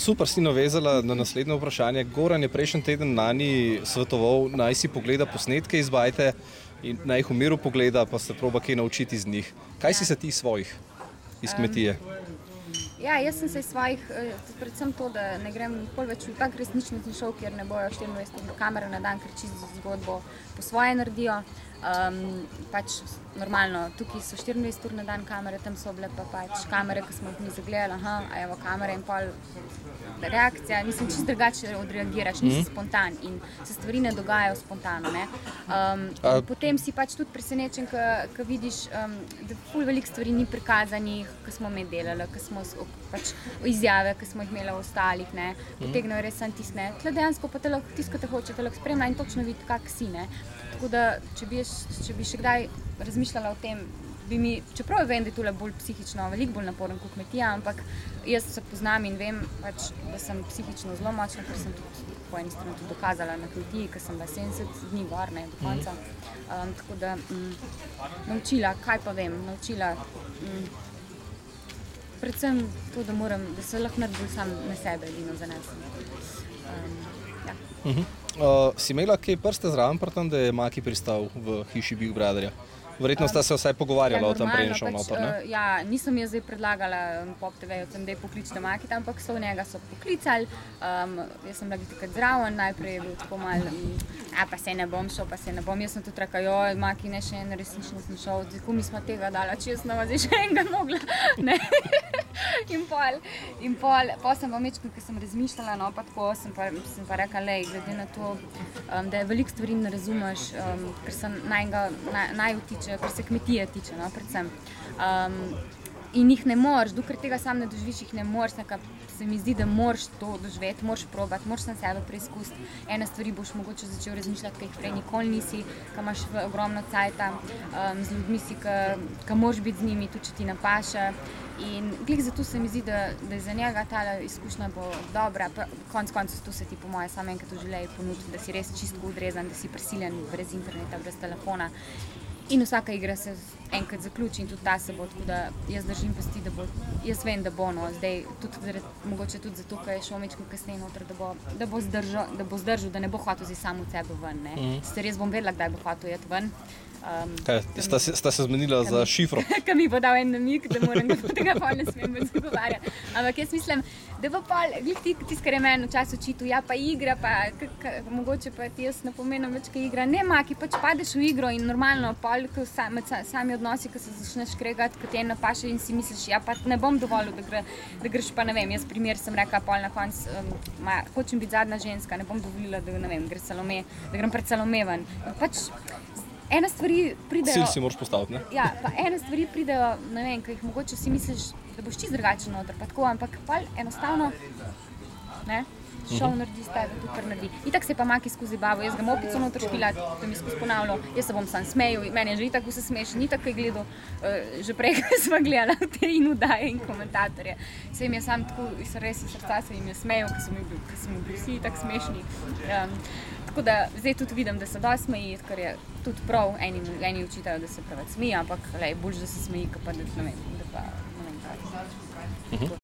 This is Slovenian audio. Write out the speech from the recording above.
Super si navezala na naslednje vprašanje. Goran je prejšnji teden Nani svetoval, naj si pogleda posnetke iz bajte in naj jih v miru pogleda, pa se proba kaj naučiti iz njih. Kaj si se ti svojih iz kmetije? Ja, jaz sem se iz svojih, predvsem to, da ne grem nikoli več v tak resnični šov, kjer ne bojo 24 kamere na dan, ker čisto zgodbo po svoje naredijo. Pač normalno, tukaj so 24 ur na dan kamere, tam so bile pa pač kamere, ki smo jih mi zagledali, a evo kamere in pol reakcija, mislim, čisto drugače odreagiraš, nisi spontan in se stvari ne dogajajo spontano, ne. Potem si pač tudi presenečen, ko vidiš, da ful veliko stvari ni prikazanih, ko smo mi delali, ko smo pač izjave, ki smo jih imeli v ostalih, ne, potegnejo res samo tisto, ne. Tle dejansko pa te lahko, tisto, ko te hoče, te lahko spremlja in točno vidi, kak si, ne. Tako da, če bi še kdaj razmišljala o tem, čeprav vem, da je tule bolj psihično, veliko bolj naporen kot kmetija, ampak jaz se poznam in vem, pač, da sem psihično zelo močna, ker sem tudi po eni strani tudi dokazala na kmetiji, ker sem bila 70 dni gor, ne, do konca. Tako da, naučila, kaj pa vem, predvsem to, da se lahko bolj sam na sebe edino zanesem. Si imela kaj prste zraven pri tem, da je Maki pristal v hiši Big Brotherja? Verjetno sta se vsaj pogovarjala o tem preden šel noter, ne? Ja, nisem jaz zdaj predlagala Pop TV o tem, da je pokličite Makita, ampak njega so poklicali. Jaz sem bila takrat zraven, najprej je bil tako malo, pa se ne bom šel, pa se ne bom. Jaz sem tudi rekla, joj, Maki, ne še en resničnostni šov, tako mi smo tega dala, če jaz nova zdaj še enega mogla, ne. In pol sem pa mečkal, ker sem razmišljala, no, pa tako sem pa rekla, lej, glede na to, da je veliko stvari ne razumeš, ker se naju tiče, ker se kmetije tiče, no, predvsem. In jih ne moreš, dokler tega sam ne doživiš, jih ne moreš, se mi zdi, da moraš to doživeti, moraš probati, moraš na sebe preizkusiti. Ene stvari boš mogoče začel razmišljati, ki jih prej nikoli nisi, ki imaš ogromno cajta, z ljudmi si, ki moraš biti z njimi, tudi če ti ne paše. In glih zato se mi zdi, da je za njega ta izkušnja bo dobra, konec koncev to se ti po moje samo enkrat v življenju ponudi, da si res čistko odrezan, da si prisiljen brez interneta, brez telefona. In vsaka igra se enkrat zaključi in tudi ta se bo, tako da jaz držim pesti, jaz vem, da bo, no, zdaj tudi mogoče tudi zato, ker je šel mečko kasneje noter, da bo zdržal, da ne bo hotel zdaj sam od sebe ven, ne. Sicer jaz bom vedela, kdaj bo hotel iti ven. Sta se zmenila za šifro? Ka mi bo dal en namig, da moram tega pol ne smem več zagovarjati. Ampak jaz mislim, da bo pol, glih tisto, kar je meni včasih očital, ja pa igra, pa mogoče pa ti jaz ne pomenim več, kaj igra. Ne, Maki, pač padeš v igro in normalno, pol, med sami odnosi, ko se začneš kregati, ko ti en napaše in si misliš, ja pa ne bom dovolil, da greš pa, ne vem, jaz primer sem rekla pol na konc, hočem biti zadnja ženska, ne bom dovolila, da, ne vem, da grem pred Salome ven. Pač, ene stvari pridejo... Cilj si moraš postaviti, ne? Ja, pa ene stvari pridejo, ne vem, ko jih mogoče si misliš, da boš čisto drugačen noter, pa tako, ampak pol enostavno, ne, šov naredi s tebe, tudi kar naredi. Itak se je pa Maki skozi bavo, jaz ga mopico noter špila, to mi skozi ponavljal, jaz se bom sam smejal, meni je že itak vse smešen, itak je gledal, že prej, ko smo gledala te in vdaje in komentatorje. Se jim je sam tako, res iz srca se jim je smejal, ko smo bili vsi itak smešni. Tako da zdaj tudi vidim, da se dosti smeji, kar je tudi prav, eni učitajo, da se preveč smeji, ampak bolj, da se smeji, kot pa da ne vem kaj.